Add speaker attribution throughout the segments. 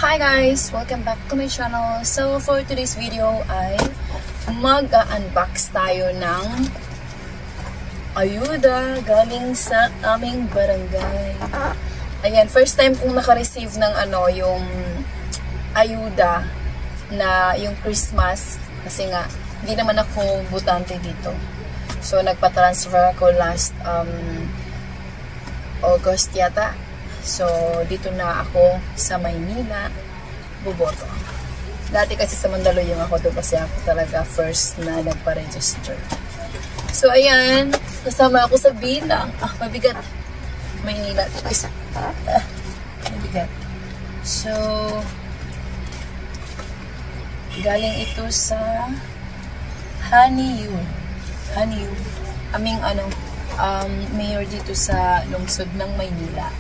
Speaker 1: Hi guys! Welcome back to my channel. So for today's video ay mag-unbox tayo ng ayuda galing sa aming barangay. Ayan, first time kong naka-receive ng yung ayuda na yung Christmas kasi nga hindi naman ako butante dito. So nagpa-transfer ako last August yata. So, dito na ako sa Maynila, boboto. Dati kasi sa Mandaluyong ako doon kasi ako talaga first na nagpa-register. So, ayan. Kasama ako sa bilang. Mabigat. Maynila. Mabigat. So, galing ito sa Honeydew. Honeydew. Aming mayor dito sa lungsod ng Maynila.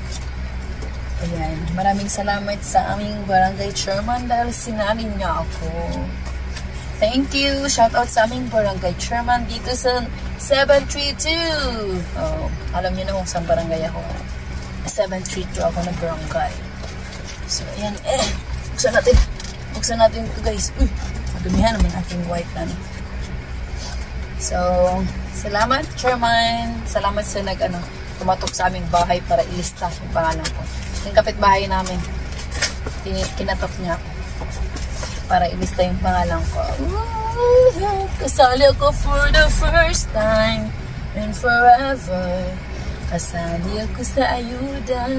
Speaker 1: Ayan, maraming salamat sa aming barangay chairman dahil sinalin niya ako. Thank you! Shout out sa aming barangay chairman dito sa 732. Oh, alam niyo na kung saan barangay ako. 732 ako na barangay. So, ayan. Buksan natin ito guys. Uy, madumihan naman aking white na. So, salamat chairman. Salamat sa tumatok sa aming bahay para ilista yung pangalan ko. Yung kapitbahay namin, kinatok niya para ilista yung pangalan ko. Kasali ako for the first time and forever. Kasali ako sa ayuda.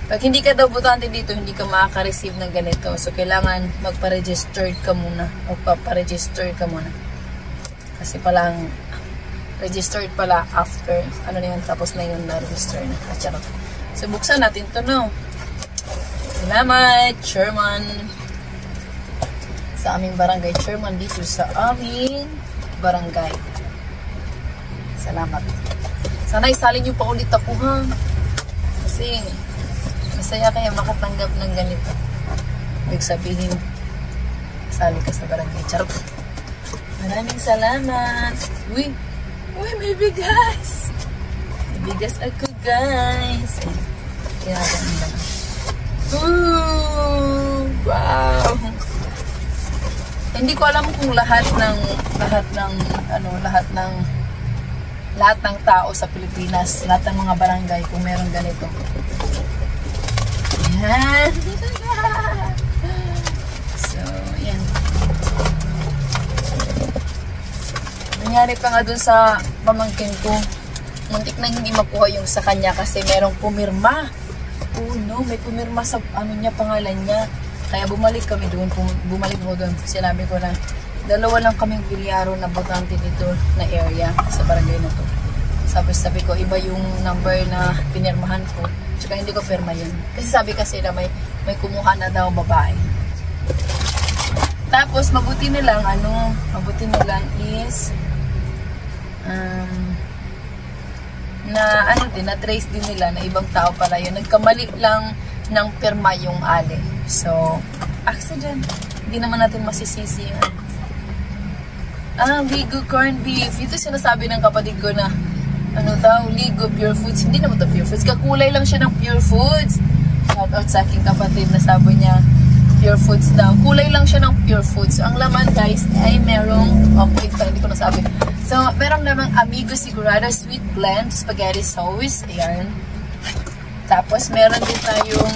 Speaker 1: Pag hindi ka daw butante dito, hindi ka makaka-receive ng ganito. So, kailangan magpa-registered ka muna. O pa-register ka muna. Kasi palang registered pala after, na yun, tapos na yun na-register na. Charot. So, buksan natin ito, no? Salamat, chairman. Sa aming barangay chairman dito sa aming barangay. Salamat. Sana isali niyo pa ulit ako, ha? Kasi, masaya kaya makatanggap ng ganito. Ibig sabihin, sali ka sa barangay. Charot. Maraming salamat. Uy, may bigas. May bigas ako, guys. Kaya ganda. Ooh, wow. Hindi ko alam kung lahat ng tao sa Pilipinas, lahat ng mga barangay kung meron ganito. Yan. So, yan. Nangyari pa nga dun sa pamangkin ko. Muntik na hindi makuha yung sa kanya kasi merong pumirma. Oh no, may pumirma sa pangalan niya. Kaya bumalik kami doon. Bumalik mo doon. Sinabi ko na, dalawa lang kaming bilyaro na botante dito na area sa barangay na to. Sabi ko, iba yung number na pinirmahan ko. Tsaka hindi ko firma yun. Kasi na may kumuha na daw babae. Tapos, mabuti nilang is na-trace din nila na ibang tao pala yun. Nagkamali lang ng pirma yung ali. So, accident. Hindi naman natin masisisi yun. Ligo corned beef. Ito sinasabi ng kapatid ko na Ligo Pure Foods. Hindi naman ito Pure Foods. Kakulay lang siya ng Pure Foods. Shout out sa aking kapatid na sabi niya Pure Foods daw. Kulay lang siya ng Pure Foods. So, ang laman guys ay merong hindi ko nasabi. So, merong namang Amigo Sigurado Sweet Blend Spaghetti Sauce. Ayan. Tapos, meron din tayong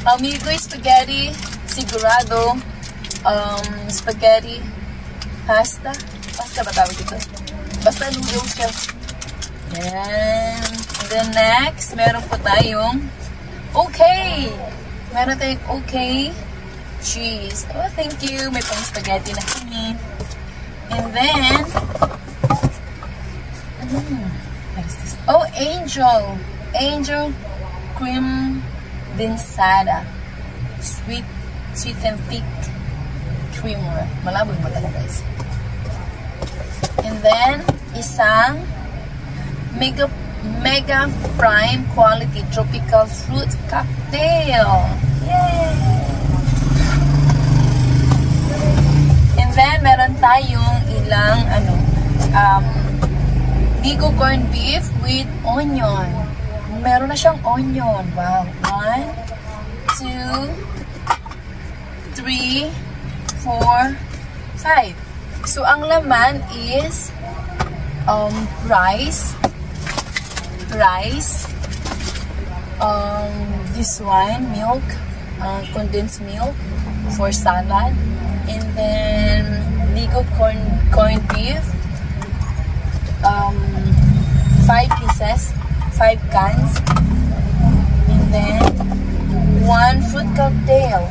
Speaker 1: Amigo Spaghetti Sigurado Spaghetti Pasta. Pasta ba tawag ito? Basta noodles siya. Ayan. And then next, meron po tayong Okay! Meron tayong Okay cheese. Oh, thank you. May pang spaghetti na kami. And then, what is this? Oh, Angel cream densada. Sweet and thick creamer. Malabo yung mata guys. And then, isang mega prime quality tropical fruit cocktail. Yay! And then, meron tayong ilang Ligo corned beef with onion. Meron na siyang onion. Wow. 1, 2, 3, 4, 5. So, ang laman is rice, this one, milk, condensed milk for salad, and then Ligo corned beef, 5 pieces, 5 cans, and then 1 fruit cocktail.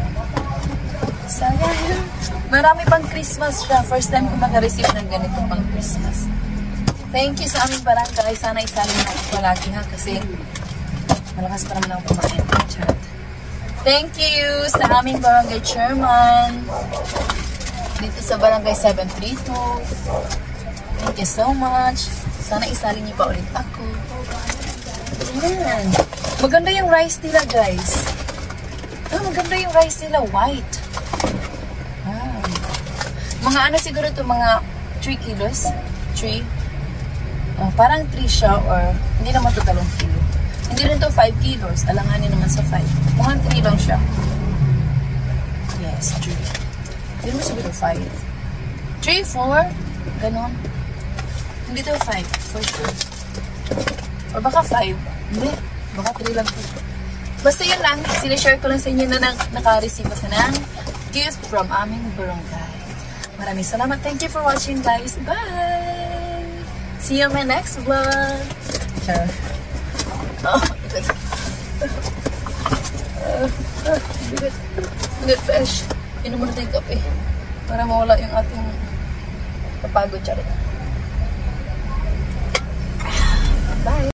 Speaker 1: Sayang. Marami pang Christmas siya. First time ko maka-receive ng ganito pang Christmas. Thank you sa aming barangay. Sana isali na ako palagi ha, kasi malakas pa naman ako kumain. Chat. Thank you sa aming barangay chairman dito sa barangay 732. Thank you so much. Sana isali niyo pa ulit ako. Ayan. Maganda yung rice nila, guys. Maganda yung rice nila. White. Mga ano siguro ito, mga 3 kilos. 3. Parang 3 siya, or hindi naman ito 3 kilo. Hindi rin ito 5 kilos. Alanganin naman sa 5. Mukhang 3 lang siya. Yes, 3. Hindi naman siguro 5. 3, 4. Ganon. Hindi ito 5. For sure. Or baka 5. Hindi. Baka 3 lang ito. Basta yun lang. Sinishare ko lang sa inyo na naka-receive ako ng gift from aming barangay. Maraming salamat. Thank you for watching, guys. Bye! See you on my next vlog. Sure. Oh, bigat. Bigat. Bigat, fresh. Inom muna tayong kape para mawala yung ating papagod. Charit.